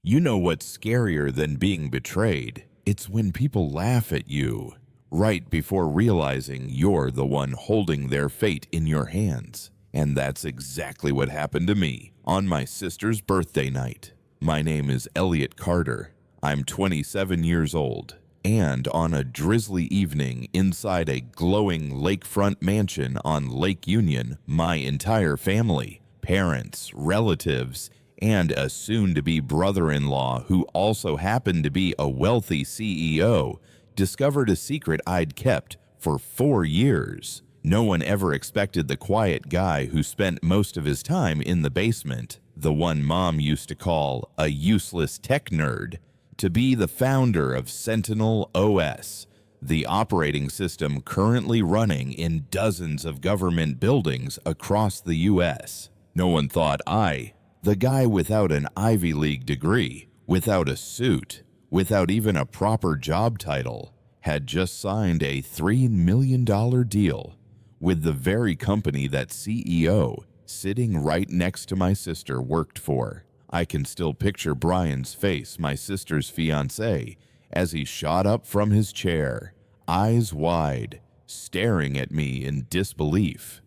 You know what's scarier than being betrayed? It's when people laugh at you, right before realizing you're the one holding their fate in your hands. And that's exactly what happened to me on my sister's birthday night. My name is Elliot Carter. I'm 27 years old. And on a drizzly evening inside a glowing lakefront mansion on Lake Union, my entire family, parents, relatives, and a soon-to-be brother-in-law who also happened to be a wealthy CEO, discovered a secret I'd kept for 4 years. No one ever expected the quiet guy who spent most of his time in the basement, the one Mom used to call a useless tech nerd, to be the founder of Sentinel OS, the operating system currently running in dozens of government buildings across the US. No one thought the guy without an Ivy League degree, without a suit, without even a proper job title, had just signed a $3 million deal with the very company that CEO, sitting right next to my sister, worked for. I can still picture Brian's face, my sister's fiancé, as he shot up from his chair, eyes wide, staring at me in disbelief.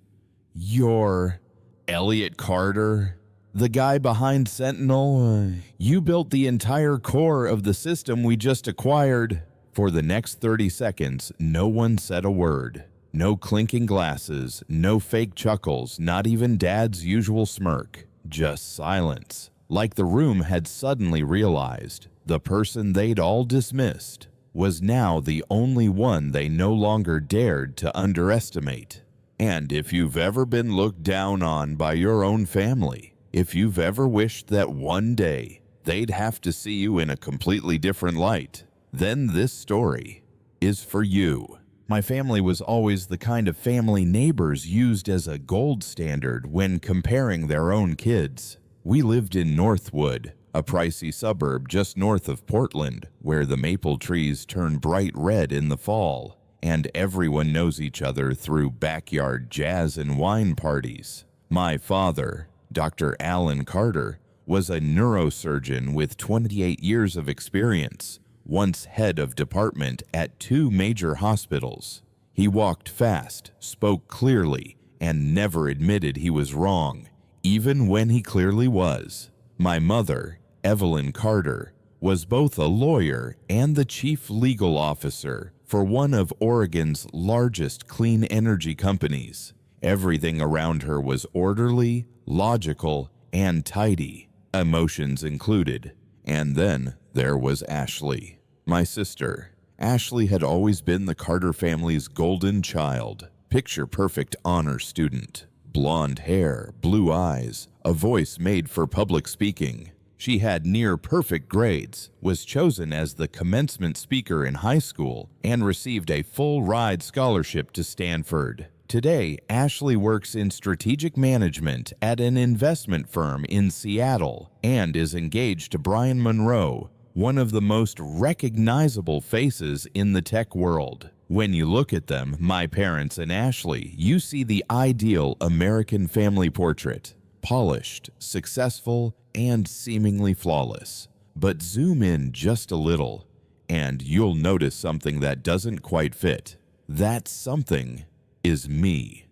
"You're Elliot Carter? The guy behind Sentinel? You built the entire core of the system we just acquired." For the next 30 seconds, no one said a word. No clinking glasses, no fake chuckles, not even Dad's usual smirk. Just silence. Like the room had suddenly realized the person they'd all dismissed was now the only one they no longer dared to underestimate. And if you've ever been looked down on by your own family, if you've ever wished that one day they'd have to see you in a completely different light, then this story is for you. My family was always the kind of family neighbors used as a gold standard when comparing their own kids. We lived in Northwood, a pricey suburb just north of Portland, where the maple trees turn bright red in the fall, and everyone knows each other through backyard jazz and wine parties. My father, Dr. Alan Carter, was a neurosurgeon with 28 years of experience, once head of department at 2 major hospitals. He walked fast, spoke clearly, and never admitted he was wrong, even when he clearly was. My mother, Evelyn Carter, was both a lawyer and the chief legal officer for one of Oregon's largest clean energy companies. Everything around her was orderly, logical, and tidy, emotions included. And then there was Ashley, my sister. Ashley had always been the Carter family's golden child, picture-perfect honor student. Blonde hair, blue eyes, a voice made for public speaking. She had near-perfect grades, was chosen as the commencement speaker in high school, and received a full-ride scholarship to Stanford. Today, Ashley works in strategic management at an investment firm in Seattle and is engaged to Brian Monroe, one of the most recognizable faces in the tech world. When you look at them, my parents and Ashley, you see the ideal American family portrait. Polished, successful, and seemingly flawless. But zoom in just a little, and you'll notice something that doesn't quite fit. That something is me.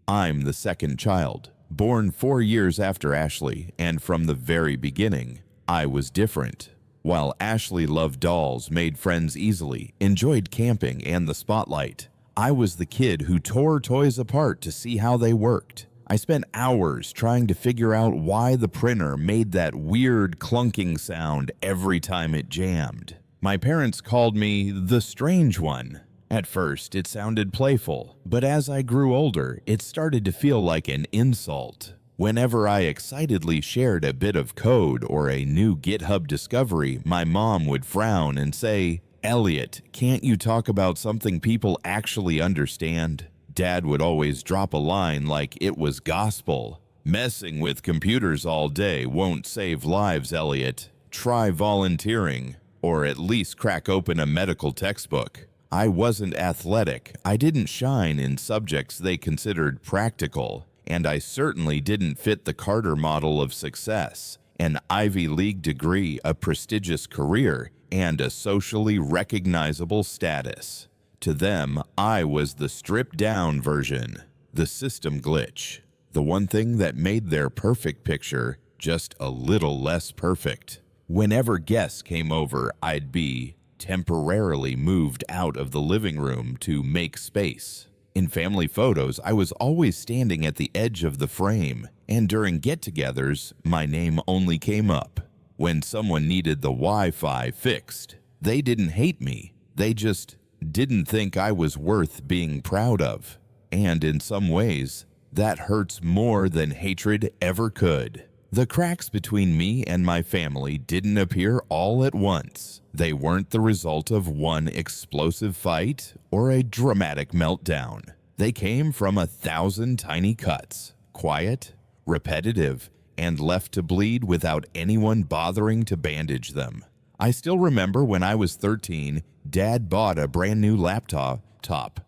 I'm the second child, born 4 years after Ashley, and from the very beginning, I was different. While Ashley loved dolls, made friends easily, enjoyed camping and the spotlight, I was the kid who tore toys apart to see how they worked. I spent hours trying to figure out why the printer made that weird clunking sound every time it jammed. My parents called me the strange one. At first, it sounded playful, but as I grew older, it started to feel like an insult. Whenever I excitedly shared a bit of code or a new GitHub discovery, my mom would frown and say, "Elliot, can't you talk about something people actually understand?" Dad would always drop a line like it was gospel. "Messing with computers all day won't save lives, Elliot. Try volunteering, or at least crack open a medical textbook." I wasn't athletic, I didn't shine in subjects they considered practical, and I certainly didn't fit the Carter model of success. an Ivy League degree, a prestigious career, and a socially recognizable status. To them, I was the stripped-down version, the system glitch, the one thing that made their perfect picture just a little less perfect. Whenever guests came over, I'd be temporarily moved out of the living room to make space. In family photos, I was always standing at the edge of the frame, and during get-togethers, my name only came up. When someone needed the Wi-Fi fixed, they didn't hate me. They just didn't think I was worth being proud of. And in some ways, that hurts more than hatred ever could. The cracks between me and my family didn't appear all at once. They weren't the result of one explosive fight or a dramatic meltdown. They came from 1,000 tiny cuts, quiet, repetitive, and left to bleed without anyone bothering to bandage them. I still remember when I was 13, Dad bought a brand new laptop,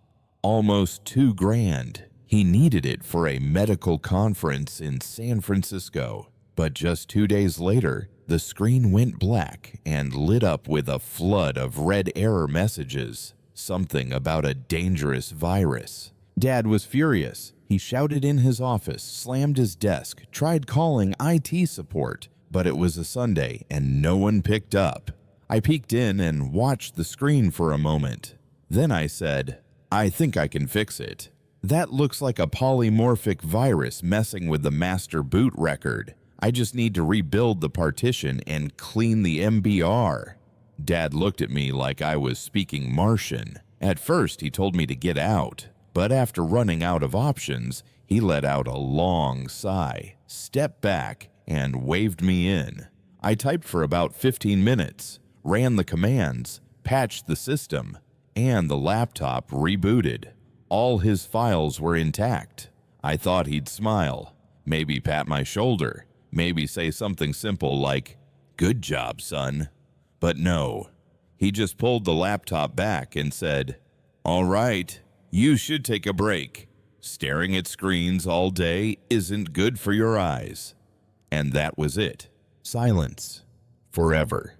almost $2,000. He needed it for a medical conference in San Francisco. But just 2 days later, the screen went black and lit up with a flood of red error messages, something about a dangerous virus. Dad was furious. He shouted in his office, slammed his desk, tried calling IT support, but it was a Sunday and no one picked up. I peeked in and watched the screen for a moment. Then I said, "I think I can fix it. That looks like a polymorphic virus messing with the master boot record. I just need to rebuild the partition and clean the MBR." Dad looked at me like I was speaking Martian. At first, he told me to get out, but after running out of options, he let out a long sigh, stepped back, and waved me in. I typed for about 15 minutes, ran the commands, patched the system, and the laptop rebooted. All his files were intact. I thought he'd smile, maybe pat my shoulder, maybe say something simple like, "Good job, son." But no, he just pulled the laptop back and said, "All right, you should take a break. Staring at screens all day isn't good for your eyes." And that was it. Silence. Forever.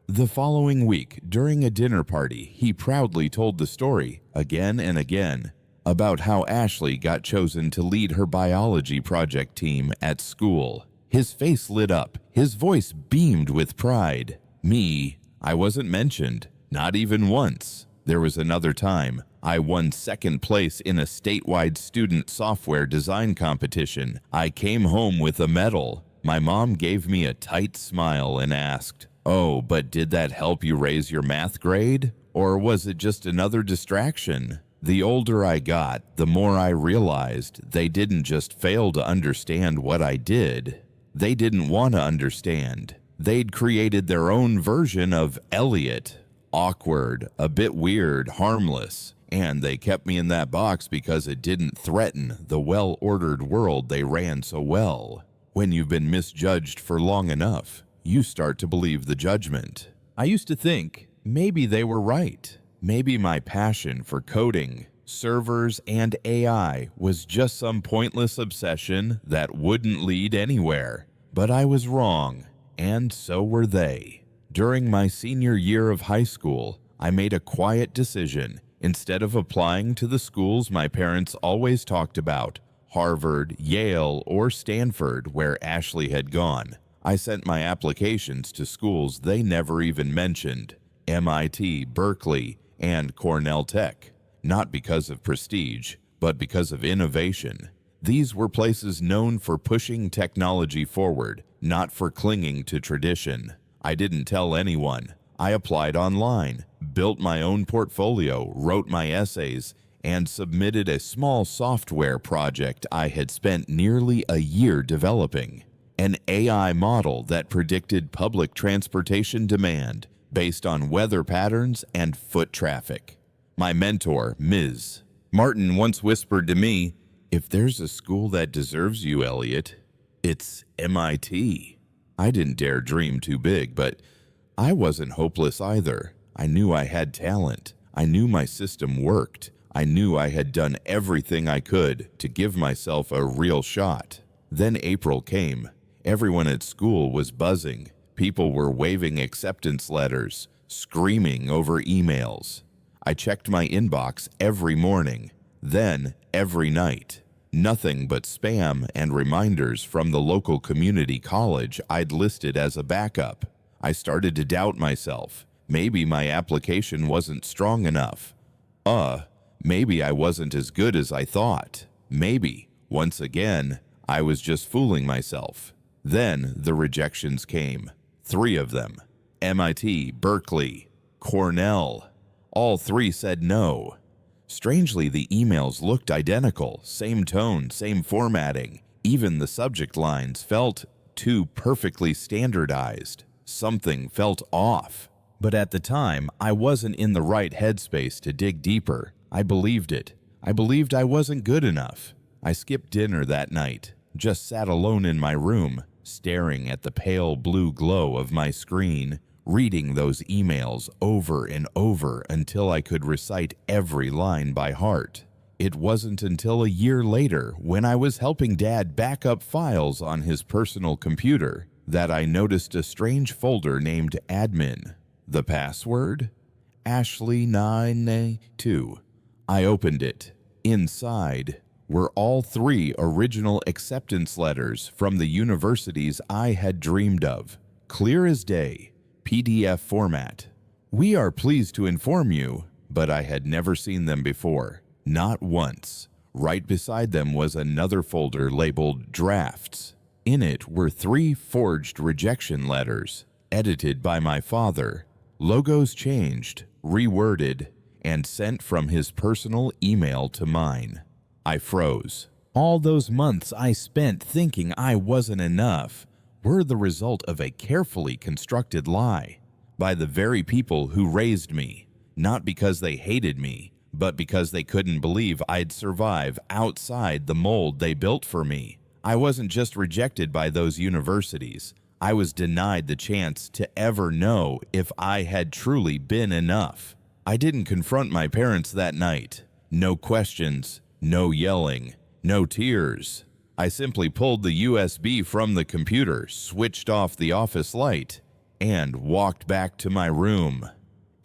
The following week, during a dinner party, he proudly told the story, again and again, about how Ashley got chosen to lead her biology project team at school. His face lit up. His voice beamed with pride. Me, I wasn't mentioned, not even once. There was another time. I won second place in a statewide student software design competition. I came home with a medal. My mom gave me a tight smile and asked, "Oh, but did that help you raise your math grade? Or was it just another distraction?" The older I got, the more I realized they didn't just fail to understand what I did. They didn't want to understand. They'd created their own version of Elliot. Awkward, a bit weird, harmless. And they kept me in that box because it didn't threaten the well-ordered world they ran so well. When you've been misjudged for long enough, you start to believe the judgment. I used to think maybe they were right. Maybe my passion for coding, servers, and AI was just some pointless obsession that wouldn't lead anywhere. But I was wrong, and so were they. During my senior year of high school, I made a quiet decision. Instead of applying to the schools my parents always talked about, Harvard, Yale, or Stanford, where Ashley had gone, I sent my applications to schools they never even mentioned, MIT, Berkeley, and Cornell Tech. Not because of prestige, but because of innovation. These were places known for pushing technology forward, not for clinging to tradition. I didn't tell anyone. I applied online, built my own portfolio, wrote my essays, and submitted a small software project I had spent nearly a year developing. An AI model that predicted public transportation demand based on weather patterns and foot traffic. My mentor, Ms. Martin, once whispered to me, "If there's a school that deserves you, Elliot, it's MIT." I didn't dare dream too big, but I wasn't hopeless either. I knew I had talent. I knew my system worked. I knew I had done everything I could to give myself a real shot. Then April came. Everyone at school was buzzing. People were waving acceptance letters, screaming over emails. I checked my inbox every morning, then every night. Nothing but spam and reminders from the local community college I'd listed as a backup. I started to doubt myself. Maybe my application wasn't strong enough. Maybe I wasn't as good as I thought. Maybe, once again, I was just fooling myself. Then the rejections came. 3 of them. MIT, Berkeley, Cornell. All 3 said no. Strangely, the emails looked identical, same tone, same formatting. Even the subject lines felt too perfectly standardized. Something felt off. But at the time, I wasn't in the right headspace to dig deeper. I believed it. I believed I wasn't good enough. I skipped dinner that night, just sat alone in my room, staring at the pale blue glow of my screen, reading those emails over and over until I could recite every line by heart. It wasn't until a year later, when I was helping Dad back up files on his personal computer, that I noticed a strange folder named Admin. The password? Ashley982. I opened it. Inside were all 3 original acceptance letters from the universities I had dreamed of. Clear as day. PDF format. We are pleased to inform you, but I had never seen them before. Not once. Right beside them was another folder labeled Drafts. In it were 3 forged rejection letters, edited by my father. Logos changed, reworded, and sent from his personal email to mine. I froze. All those months I spent thinking I wasn't enough were the result of a carefully constructed lie by the very people who raised me, not because they hated me, but because they couldn't believe I'd survive outside the mold they built for me. I wasn't just rejected by those universities. I was denied the chance to ever know if I had truly been enough. I didn't confront my parents that night. No questions, no yelling, no tears. I simply pulled the USB from the computer, switched off the office light, and walked back to my room.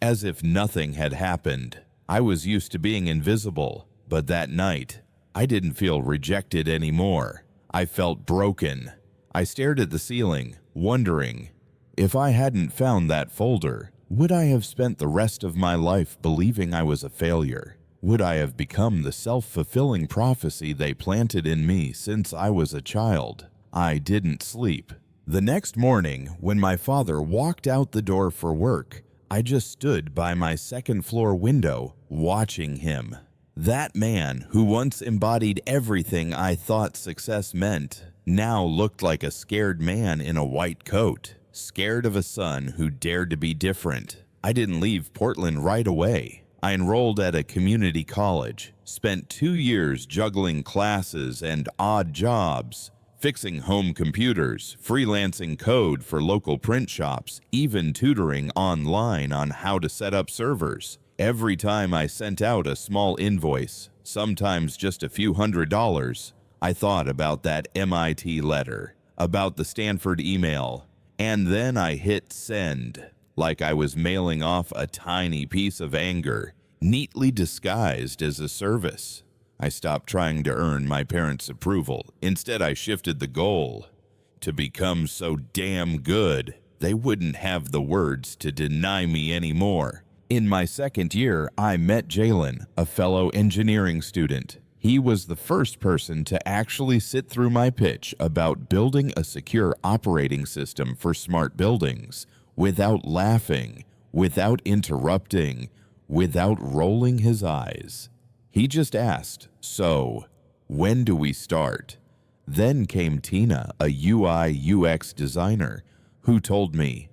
As if nothing had happened. I was used to being invisible, but that night, I didn't feel rejected anymore. I felt broken. I stared at the ceiling, wondering, if I hadn't found that folder, would I have spent the rest of my life believing I was a failure? Would I have become the self-fulfilling prophecy they planted in me since I was a child? I didn't sleep. The next morning, when my father walked out the door for work, I just stood by my second-floor window, watching him. That man, who once embodied everything I thought success meant, now looked like a scared man in a white coat, scared of a son who dared to be different. I didn't leave Portland right away. I enrolled at a community college, spent 2 years juggling classes and odd jobs, fixing home computers, freelancing code for local print shops, even tutoring online on how to set up servers. Every time I sent out a small invoice, sometimes just a few $100s, I thought about that MIT letter, about the Stanford email, and then I hit send, like I was mailing off a tiny piece of anger, neatly disguised as a service. I stopped trying to earn my parents' approval. Instead, I shifted the goal to become so damn good they wouldn't have the words to deny me anymore. In my second year, I met Jalen, a fellow engineering student. He was the first person to actually sit through my pitch about building a secure operating system for smart buildings without laughing, without interrupting, without rolling his eyes. He just asked, "So, when do we start?" Then came Tina, a UI/UX designer, who told me,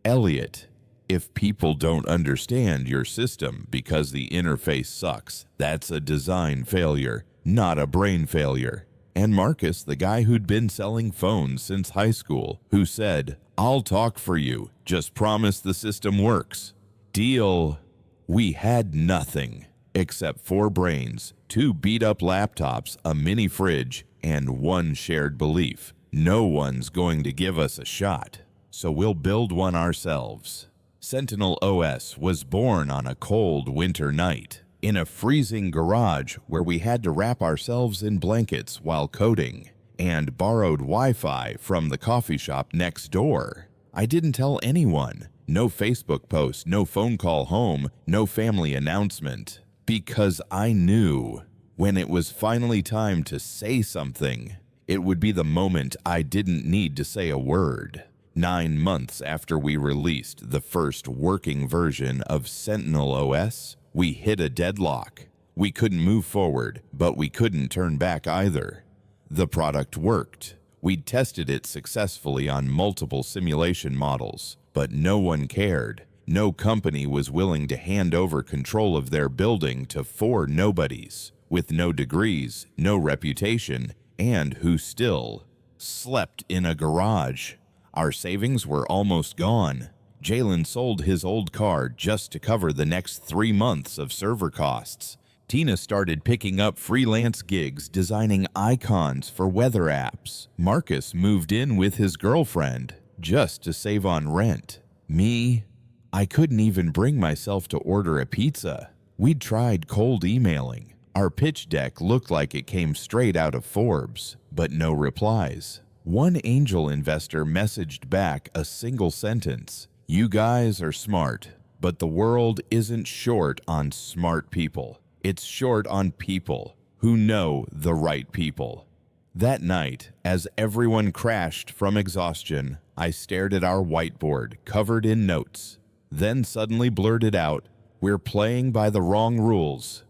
"Elliot, if people don't understand your system because the interface sucks, that's a design failure, not a brain failure." And Marcus, the guy who'd been selling phones since high school, who said, "I'll talk for you, just promise the system works." Deal. We had nothing except 4 brains, 2 beat-up laptops, a mini fridge, and 1 shared belief. No one's going to give us a shot, so we'll build one ourselves. Sentinel OS was born on a cold winter night, in a freezing garage where we had to wrap ourselves in blankets while coding, and borrowed Wi-Fi from the coffee shop next door. I didn't tell anyone. No Facebook post, no phone call home, no family announcement. Because I knew when it was finally time to say something, it would be the moment I didn't need to say a word. 9 months after we released the first working version of Sentinel OS, we hit a deadlock. We couldn't move forward, but we couldn't turn back either. The product worked. We'd tested it successfully on multiple simulation models, but no one cared. No company was willing to hand over control of their building to 4 nobodies, with no degrees, no reputation, and who still slept in a garage. Our savings were almost gone. Jalen sold his old car just to cover the next 3 months of server costs. Tina started picking up freelance gigs designing icons for weather apps. Marcus moved in with his girlfriend just to save on rent. Me, I couldn't even bring myself to order a pizza. We'd tried cold emailing. Our pitch deck looked like it came straight out of Forbes, but no replies. One angel investor messaged back a single sentence: "You guys are smart, but the world isn't short on smart people. It's short on people who know the right people." That night, as everyone crashed from exhaustion, I stared at our whiteboard covered in notes, then suddenly blurted out, "We're playing by the wrong rules."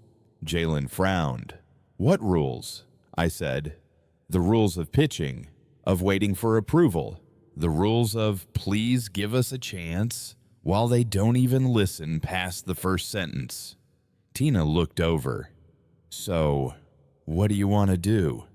Jalen frowned. "What rules?" I said. "The rules of pitching, of waiting for approval, the rules of please give us a chance," while they don't even listen past the first sentence. Tina looked over. "So, what do you want to do?"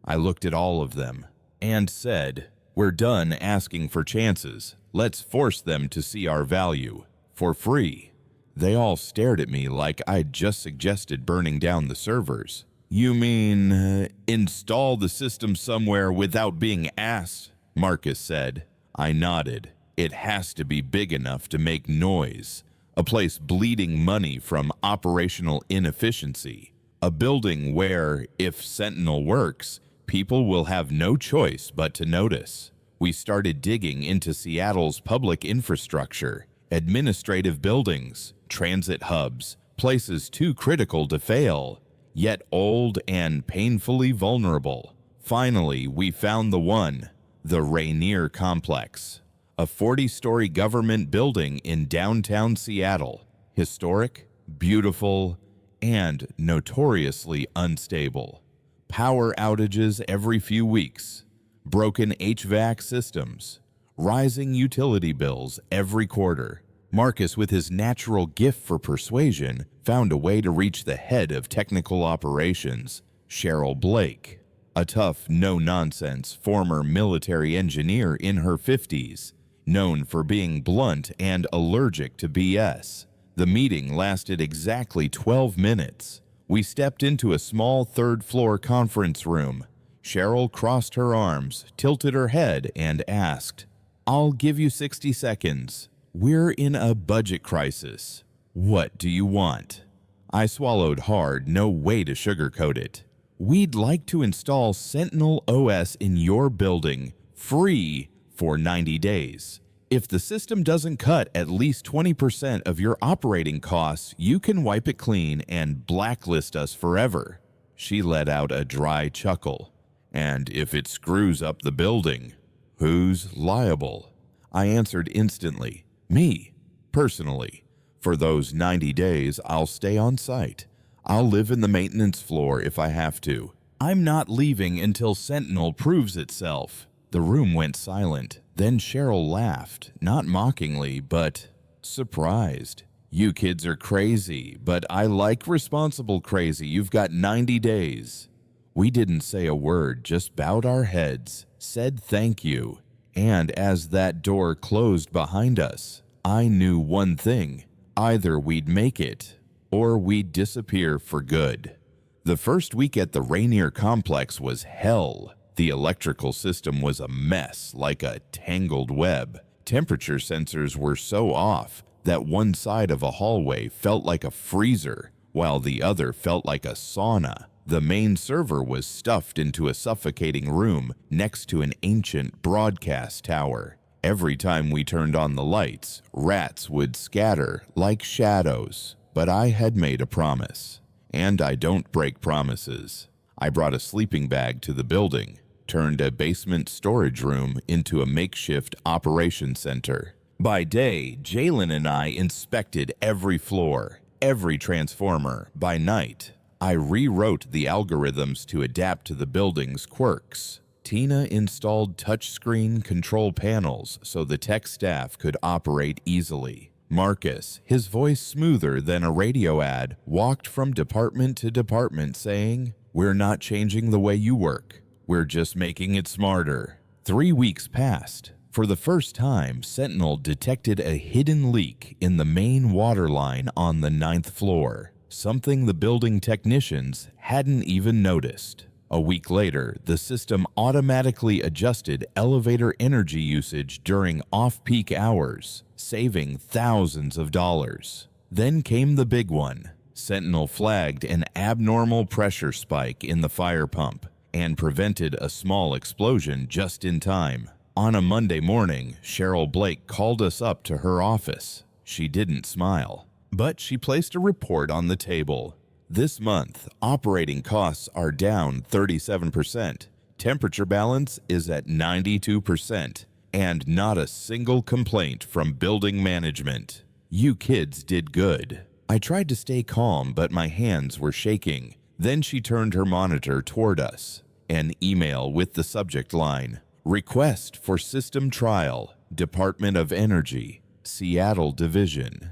I looked at all of them and said, "We're done asking for chances. Let's force them to see our value. For free." They all stared at me like I'd just suggested burning down the servers. "You mean, install the system somewhere without being asked?" Marcus said. I nodded. "It has to be big enough to make noise. A place bleeding money from operational inefficiency. A building where, if Sentinel works, people will have no choice but to notice." We started digging into Seattle's public infrastructure, administrative buildings, transit hubs, places too critical to fail, yet old and painfully vulnerable. Finally, we found the one, the Rainier Complex. A 40-story government building in downtown Seattle. Historic, beautiful, and notoriously unstable. Power outages every few weeks. Broken HVAC systems. Rising utility bills every quarter. Marcus, with his natural gift for persuasion, found a way to reach the head of technical operations, Cheryl Blake, a tough, no-nonsense former military engineer in her 50s, known for being blunt and allergic to BS. The meeting lasted exactly 12 minutes. We stepped into a small third-floor conference room. Cheryl crossed her arms, tilted her head, and asked, "I'll give you 60 seconds. We're in a budget crisis. What do you want?" I swallowed hard, no way to sugarcoat it. "We'd like to install Sentinel OS in your building, free, for 90 days. If the system doesn't cut at least 20% of your operating costs, you can wipe it clean and blacklist us forever." She let out a dry chuckle. "And if it screws up the building, who's liable?" I answered instantly, "Me, personally. For those 90 days, I'll stay on site. I'll live in the maintenance floor if I have to. I'm not leaving until Sentinel proves itself." The room went silent. Then Cheryl laughed, not mockingly, but surprised. "You kids are crazy, but I like responsible crazy. You've got 90 days. We didn't say a word, just bowed our heads, said thank you. And as that door closed behind us, I knew one thing. Either we'd make it, or we'd disappear for good. The first week at the Rainier Complex was hell. The electrical system was a mess, like a tangled web. Temperature sensors were so off that one side of a hallway felt like a freezer, while the other felt like a sauna. The main server was stuffed into a suffocating room next to an ancient broadcast tower. Every time we turned on the lights, rats would scatter like shadows. But I had made a promise, and I don't break promises. I brought a sleeping bag to the building, turned a basement storage room into a makeshift operations center. By day, Jalen and I inspected every floor, every transformer. By night, I rewrote the algorithms to adapt to the building's quirks. Tina installed touchscreen control panels so the tech staff could operate easily. Marcus, his voice smoother than a radio ad, walked from department to department saying, "We're not changing the way you work. We're just making it smarter." 3 weeks passed. For the first time, Sentinel detected a hidden leak in the main water line on the 9th floor, something the building technicians hadn't even noticed. A week later, the system automatically adjusted elevator energy usage during off-peak hours, saving thousands of dollars. Then came the big one. Sentinel flagged an abnormal pressure spike in the fire pump and prevented a small explosion just in time. On a Monday morning, Cheryl Blake called us up to her office. She didn't smile, but she placed a report on the table. This month, operating costs are down 37%, temperature balance is at 92%, and not a single complaint from building management. You kids did good. I tried to stay calm, but my hands were shaking. Then she turned her monitor toward us. An email with the subject line, "Request for System Trial, Department of Energy, Seattle Division."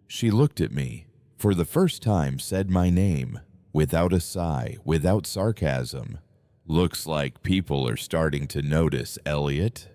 She looked at me. For the first time said my name, without a sigh, without sarcasm. "Looks like people are starting to notice, Elliot."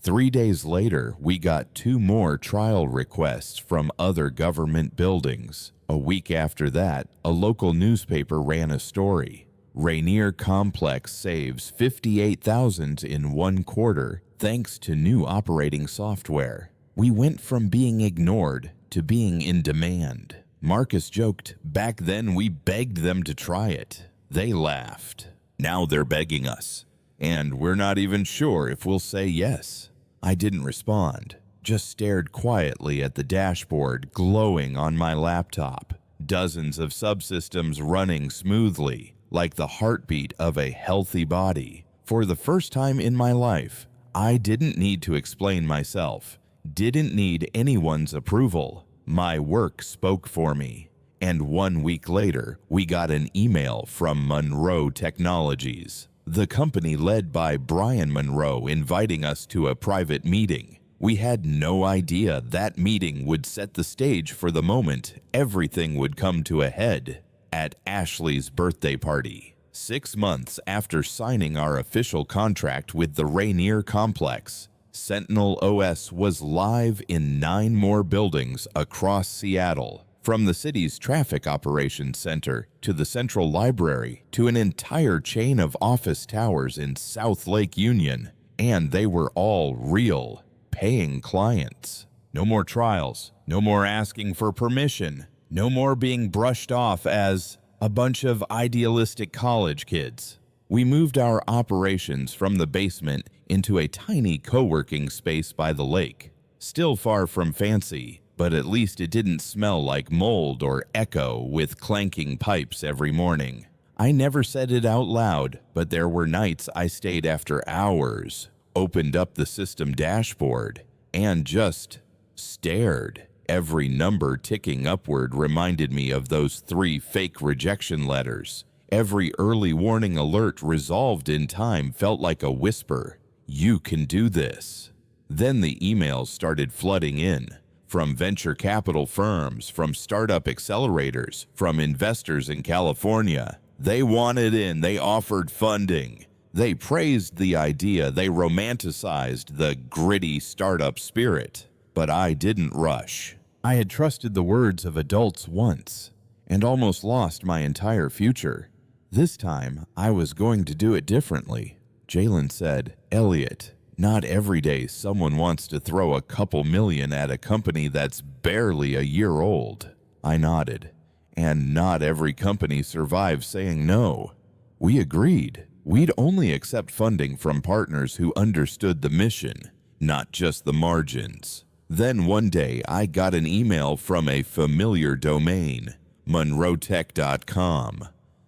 3 days later, we got 2 more trial requests from other government buildings. A week after that, a local newspaper ran a story. Rainier Complex saves $58,000 in 1 quarter thanks to new operating software. We went from being ignored to being in demand. Marcus joked, "Back then we begged them to try it. They laughed. Now they're begging us. And we're not even sure if we'll say yes." I didn't respond, just stared quietly at the dashboard glowing on my laptop. Dozens of subsystems running smoothly, like the heartbeat of a healthy body. For the first time in my life, I didn't need to explain myself, didn't need anyone's approval. My work spoke for me. And 1 week later, we got an email from Monroe Technologies, the company led by Brian Monroe, inviting us to a private meeting. We had no idea that meeting would set the stage for the moment everything would come to a head at Ashley's birthday party. 6 months after signing our official contract with the Rainier Complex, Sentinel OS was live in 9 more buildings across Seattle, from the city's traffic operations center to the central library to an entire chain of office towers in South Lake Union, and they were all real, paying clients. No more trials, no more asking for permission, no more being brushed off as a bunch of idealistic college kids. We moved our operations from the basement into a tiny co-working space by the lake. Still far from fancy, but at least it didn't smell like mold or echo with clanking pipes every morning. I never said it out loud, but there were nights I stayed after hours, opened up the system dashboard, and just stared. Every number ticking upward reminded me of those 3 fake rejection letters. Every early warning alert resolved in time felt like a whisper. You can do this. Then the emails started flooding in. From venture capital firms, from startup accelerators, from investors in California. They wanted in, they offered funding. They praised the idea, they romanticized the gritty startup spirit. But I didn't rush. I had trusted the words of adults once, and almost lost my entire future. This time, I was going to do it differently. Jalen said, "Elliot, not every day someone wants to throw a couple million at a company that's barely a year old." I nodded. "And not every company survives saying no." We agreed. We'd only accept funding from partners who understood the mission, not just the margins. Then one day I got an email from a familiar domain, monroetech.com.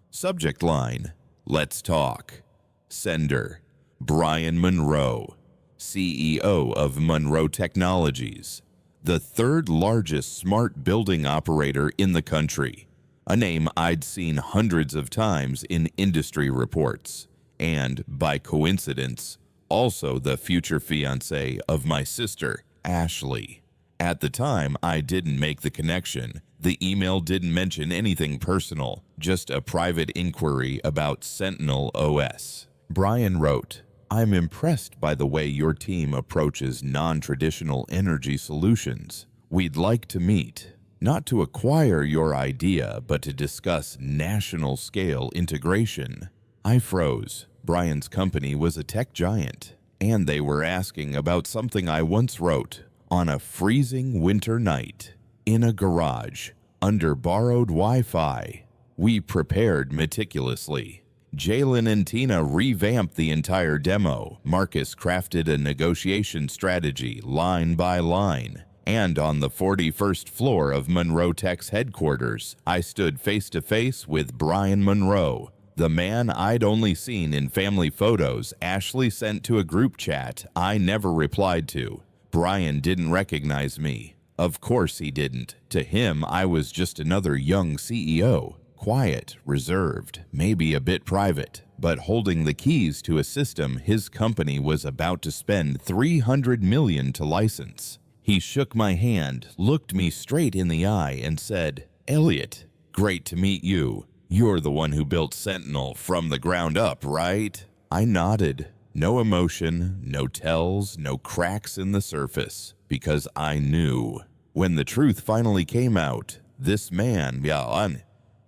Subject line, "Let's talk." Sender, Brian Monroe, CEO of Monroe Technologies, the third largest smart building operator in the country, a name I'd seen hundreds of times in industry reports, and, by coincidence, also the future fiancé of my sister, Ashley. At the time, I didn't make the connection. The email didn't mention anything personal, just a private inquiry about Sentinel OS. Brian wrote, "I'm impressed by the way your team approaches non-traditional energy solutions. We'd like to meet, not to acquire your idea, but to discuss national-scale integration." I froze. Brian's company was a tech giant, and they were asking about something I once wrote on a freezing winter night in a garage under borrowed Wi-Fi. We prepared meticulously. Jalen and Tina revamped the entire demo. Marcus crafted a negotiation strategy line by line. And on the 41st floor of Monroe Tech's headquarters, I stood face to face with Brian Monroe, the man I'd only seen in family photos Ashley sent to a group chat I never replied to. Brian didn't recognize me. Of course he didn't. To him, I was just another young CEO, quiet, reserved, maybe a bit private, but holding the keys to a system his company was about to spend $300 million to license. He shook my hand, looked me straight in the eye, and said, "Elliot, great to meet you. You're the one who built Sentinel from the ground up, right?" I nodded. No emotion, no tells, no cracks in the surface, because I knew. When the truth finally came out, this man,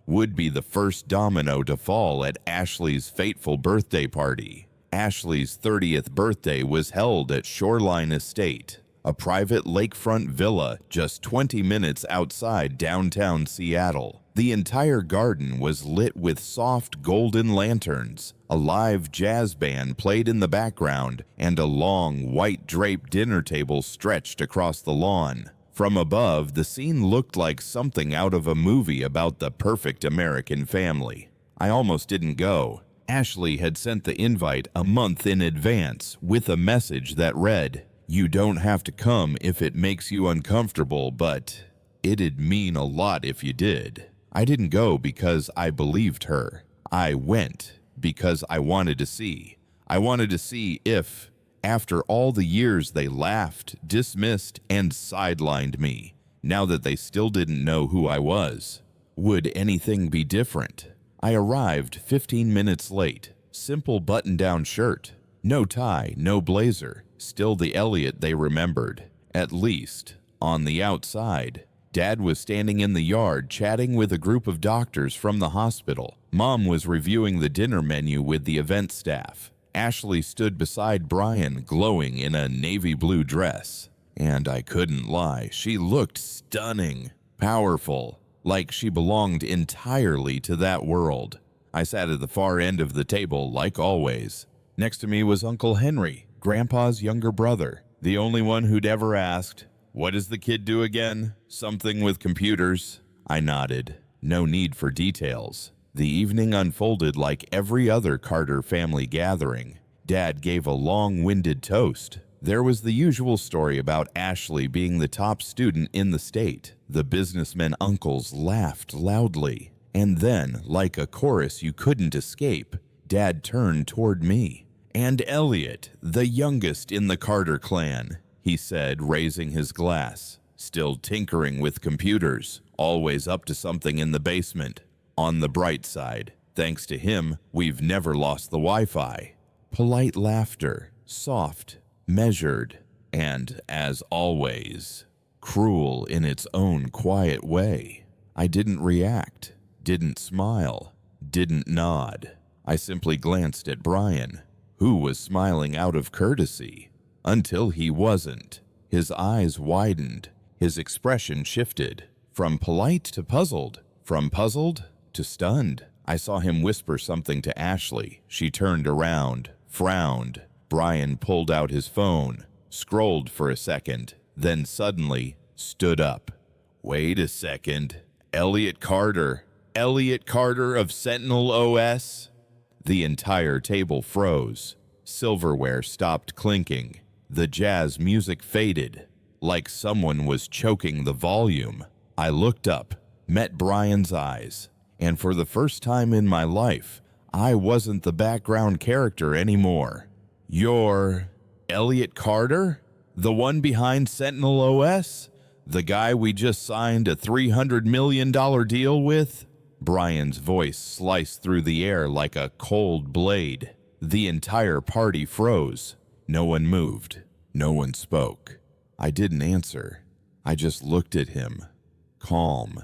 would be the first domino to fall at Ashley's fateful birthday party. Ashley's 30th birthday was held at Shoreline Estate, a private lakefront villa just 20 minutes outside downtown Seattle. The entire garden was lit with soft golden lanterns, a live jazz band played in the background, and a long, white-draped dinner table stretched across the lawn. From above, the scene looked like something out of a movie about the perfect American family. I almost didn't go. Ashley had sent the invite a month in advance with a message that read, "You don't have to come if it makes you uncomfortable, but it'd mean a lot if you did." I didn't go because I believed her. I went because I wanted to see. I wanted to see if, after all the years they laughed, dismissed, and sidelined me, now that they still didn't know who I was, would anything be different? I arrived 15 minutes late. Simple button-down shirt. No tie, no blazer. Still the Elliot they remembered. At least, on the outside. Dad was standing in the yard chatting with a group of doctors from the hospital. Mom was reviewing the dinner menu with the event staff. Ashley stood beside Brian, glowing in a navy blue dress. And I couldn't lie, she looked stunning, powerful, like she belonged entirely to that world. I sat at the far end of the table, like always. Next to me was Uncle Henry, Grandpa's younger brother, the only one who'd ever asked, "What does the kid do again? Something with computers?" I nodded. No need for details. The evening unfolded like every other Carter family gathering. Dad gave a long-winded toast. There was the usual story about Ashley being the top student in the state. The businessmen uncles laughed loudly. And then, like a chorus you couldn't escape, Dad turned toward me. "And Elliot, the youngest in the Carter clan," he said, raising his glass. "Still tinkering with computers, always up to something in the basement. On the bright side, thanks to him, we've never lost the Wi-Fi." Polite laughter, soft, measured, and, as always, cruel in its own quiet way. I didn't react, didn't smile, didn't nod. I simply glanced at Brian. who was smiling out of courtesy, until he wasn't. His eyes widened. His expression shifted from polite to puzzled, from puzzled to stunned. I saw him whisper something to Ashley. She turned around, frowned. Brian pulled out his phone, scrolled for a second, then suddenly stood up. Wait a second. Elliot Carter. Elliot Carter of Sentinel OS? The entire table froze. Silverware stopped clinking. The jazz music faded, like someone was choking the volume. I looked up, met Brian's eyes, and for the first time in my life, I wasn't the background character anymore. You're Elliot Carter? The one behind Sentinel OS? The guy we just signed a $300 million deal with? Brian's voice sliced through the air like a cold blade. The entire party froze. No one moved. No one spoke. I didn't answer. I just looked at him. Calm.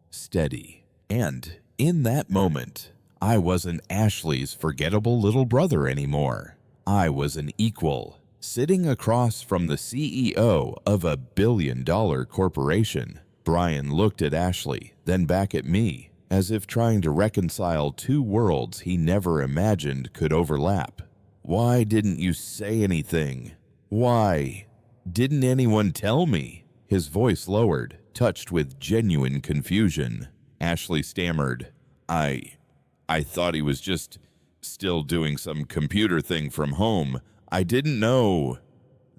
Steady. And in that moment, I wasn't Ashley's forgettable little brother anymore. I was an equal, sitting across from the CEO of a billion-dollar corporation. Brian looked at Ashley, then back at me, as if trying to reconcile two worlds he never imagined could overlap. Why didn't you say anything? Why? Didn't anyone tell me? His voice lowered, touched with genuine confusion. Ashley stammered, I thought he was just still doing some computer thing from home. I didn't know.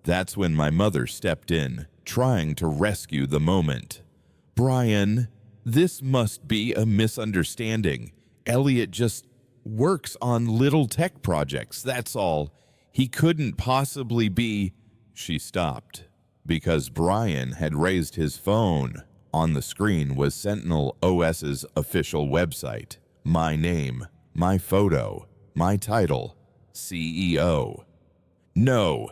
That's when my mother stepped in, trying to rescue the moment. Brian, this must be a misunderstanding. Elliot just works on little tech projects, that's all. He couldn't possibly be... She stopped, because Brian had raised his phone. On the screen was Sentinel OS's official website. My name, my photo, my title, CEO. No,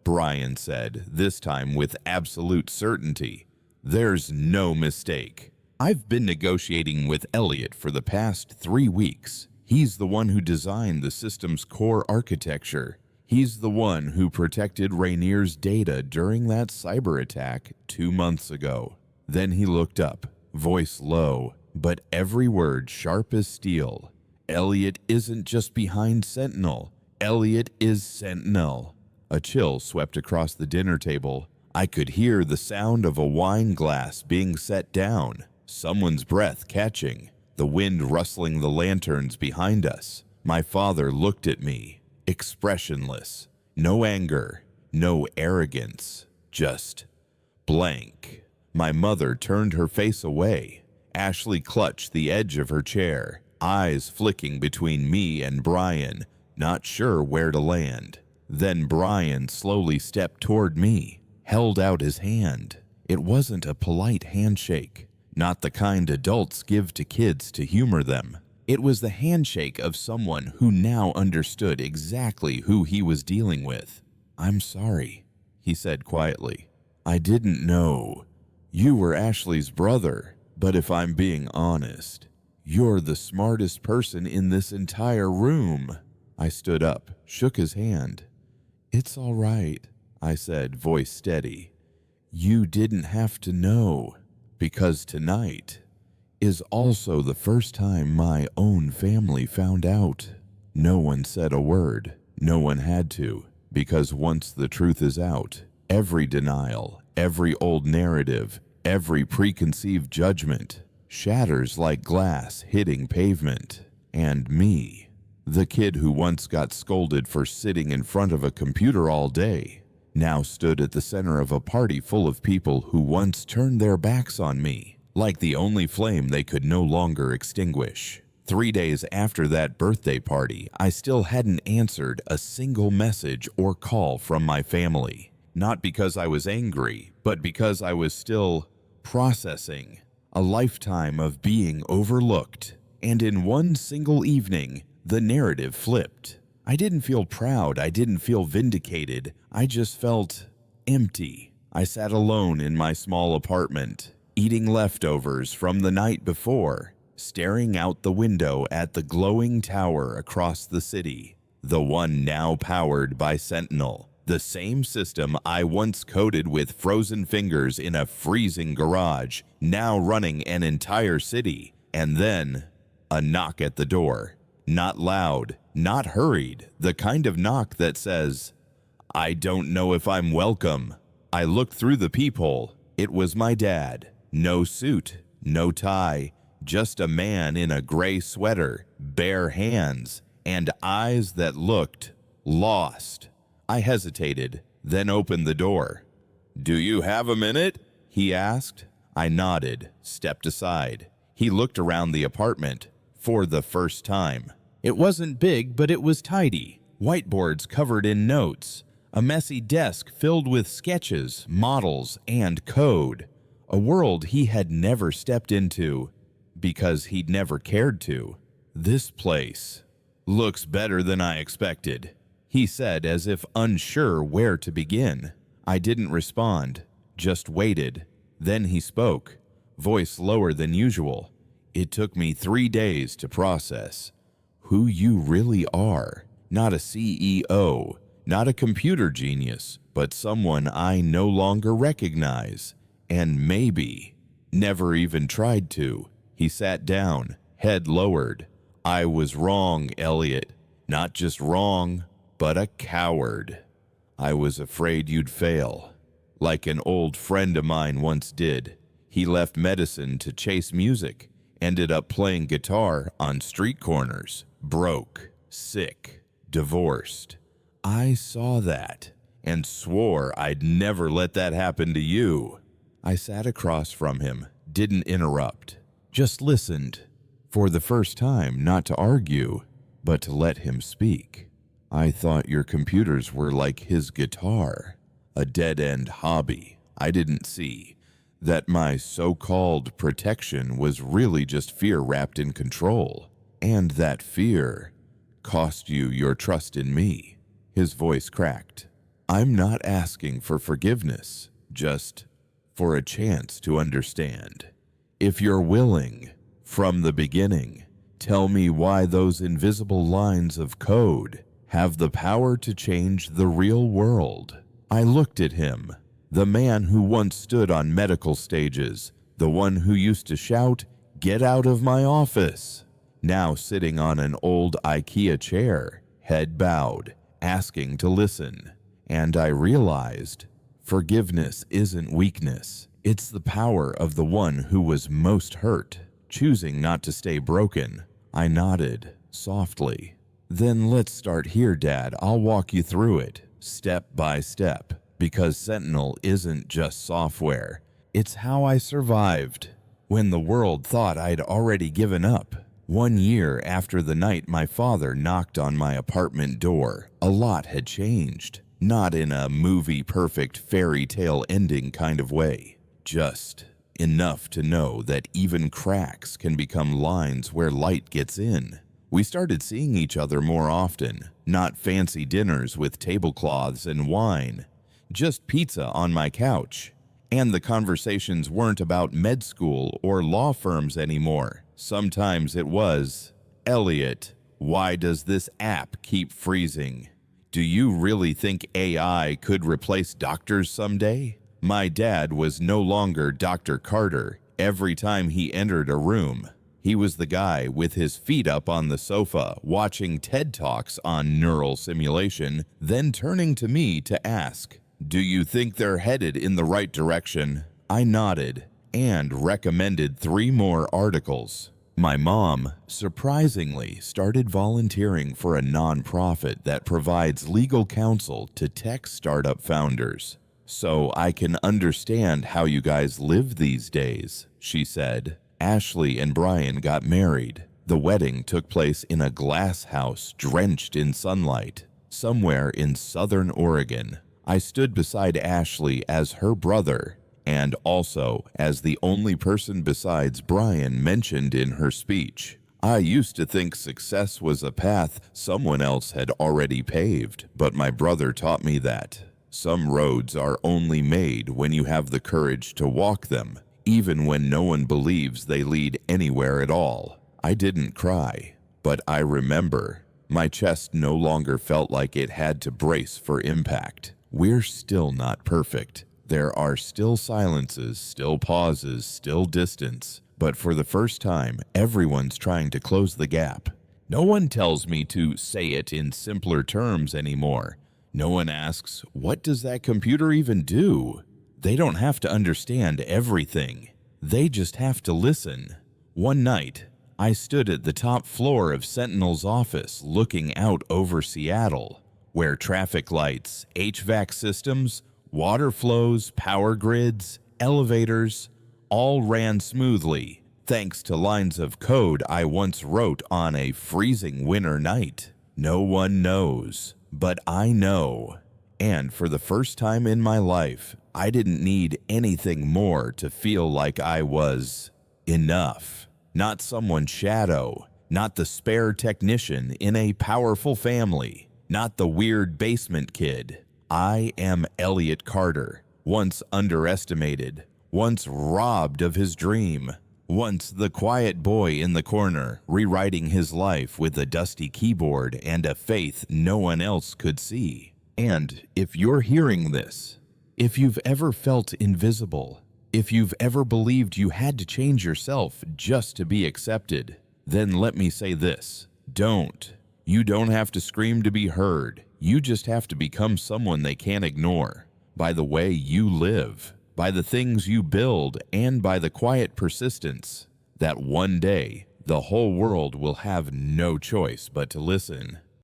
Brian said, this time with absolute certainty. There's no mistake. I've been negotiating with Elliot for the past 3 weeks. He's the one who designed the system's core architecture. He's the one who protected Rainier's data during that cyber attack 2 months ago. Then he looked up, voice low, but every word sharp as steel. Elliot isn't just behind Sentinel. Elliot is Sentinel. A chill swept across the dinner table. I could hear the sound of a wine glass being set down, someone's breath catching, the wind rustling the lanterns behind us. My father looked at me, expressionless. No anger, no arrogance, just blank. My mother turned her face away. Ashley clutched the edge of her chair, eyes flicking between me and Brian, not sure where to land. Then Brian slowly stepped toward me, held out his hand. It wasn't a polite handshake, not the kind adults give to kids to humor them. It was the handshake of someone who now understood exactly who he was dealing with. I'm sorry, he said quietly. I didn't know. You were Ashley's brother, but if I'm being honest, you're the smartest person in this entire room. I stood up, shook his hand. It's all right, I said, voice steady. You didn't have to know, because tonight is also the first time my own family found out. No one said a word. No one had to, because once the truth is out, every denial, every old narrative, every preconceived judgment shatters like glass hitting pavement. And me, the kid who once got scolded for sitting in front of a computer all day, now stood at the center of a party full of people who once turned their backs on me, like the only flame they could no longer extinguish. 3 days after that birthday party, I still hadn't answered a single message or call from my family. Not because I was angry, but because I was still processing a lifetime of being overlooked. And in one single evening, the narrative flipped. I didn't feel proud. I didn't feel vindicated. I just felt empty. I sat alone in my small apartment, eating leftovers from the night before, staring out the window at the glowing tower across the city. the one now powered by Sentinel, the same system I once coded with frozen fingers in a freezing garage, now running an entire city. And then, a knock at the door. Not loud, not hurried, the kind of knock that says, "I don't know if I'm welcome." I looked through the peephole. It was my dad. No suit, no tie, just a man in a gray sweater, bare hands, and eyes that looked lost. I hesitated, then opened the door. "Do you have a minute?" he asked. I nodded, stepped aside. He looked around the apartment for the first time. It wasn't big, but it was tidy. Whiteboards covered in notes, a messy desk filled with sketches, models, and code. A world he had never stepped into because he'd never cared to. "This place looks better than I expected," he said as if unsure where to begin. I didn't respond, just waited. Then he spoke, voice lower than usual. It took me 3 days to process who you really are. Not a CEO, not a computer genius, but someone I no longer recognize, and maybe never even tried to. He sat down, head lowered. "I was wrong, Elliot. Not just wrong, but a coward. I was afraid you'd fail, like an old friend of mine once did. He left medicine to chase music, ended up playing guitar on street corners, broke, sick, divorced. I saw that and swore I'd never let that happen to you." I sat across from him, didn't interrupt, just listened. For the first time, not to argue, but to let him speak. "I thought your computers were like his guitar, a dead-end hobby. I didn't see that my so-called protection was really just fear wrapped in control, and that fear cost you your trust in me." His voice cracked. "I'm not asking for forgiveness, just for a chance to understand. If you're willing, from the beginning, tell me why those invisible lines of code have the power to change the real world." I looked at him, the man who once stood on medical stages, the one who used to shout, "Get out of my office," now sitting on an old IKEA chair, head bowed, asking to listen. And I realized forgiveness isn't weakness. It's the power of the one who was most hurt, choosing not to stay broken. I nodded, softly. "Then let's start here, Dad. I'll walk you through it, step by step, because Sentinel isn't just software. It's how I survived when the world thought I'd already given up." 1 year after the night my father knocked on my apartment door, a lot had changed. Not in a movie-perfect fairy tale ending kind of way. Just enough to know that even cracks can become lines where light gets in. We started seeing each other more often, not fancy dinners with tablecloths and wine, just pizza on my couch. And the conversations weren't about med school or law firms anymore. Sometimes it was, "Elliot, why does this app keep freezing? Do you really think AI could replace doctors someday?" My dad was no longer Dr. Carter. Every time he entered a room, he was the guy with his feet up on the sofa, watching TED Talks on neural simulation, then turning to me to ask, "Do you think they're headed in the right direction?" I nodded and recommended 3 more articles. My mom, surprisingly, started volunteering for a nonprofit that provides legal counsel to tech startup founders. "So I can understand how you guys live these days," she said. Ashley and Brian got married. The wedding took place in a glass house drenched in sunlight, somewhere in southern Oregon. I stood beside Ashley as her brother, and also as the only person besides Brian mentioned in her speech. I used to think success was a path someone else had already paved, but my brother taught me that some roads are only made when you have the courage to walk them, even when no one believes they lead anywhere at all. I didn't cry, but I remember My chest no longer felt like it had to brace for impact. We're still not perfect. There are still silences, still pauses, still distance. But for the first time, everyone's trying to close the gap. No one tells me to say it in simpler terms anymore. No one asks, what does that computer even do? They don't have to understand everything. They just have to listen. One night, I stood at the top floor of Sentinel's office looking out over Seattle, where traffic lights, HVAC systems, water flows, power grids, elevators, all ran smoothly, thanks to lines of code I once wrote on a freezing winter night. No one knows, but I know. And for the first time in my life, I didn't need anything more to feel like I was enough. Not someone's shadow, not the spare technician in a powerful family, not the weird basement kid. I am Elliot Carter, once underestimated, once robbed of his dream, once the quiet boy in the corner, rewriting his life with a dusty keyboard and a faith no one else could see. And if you're hearing this, if you've ever felt invisible, if you've ever believed you had to change yourself just to be accepted, then let me say this: don't. You don't have to scream to be heard. You just have to become someone they can't ignore. By the way you live, by the things you build, and by the quiet persistence that one day the whole world will have no choice but to listen.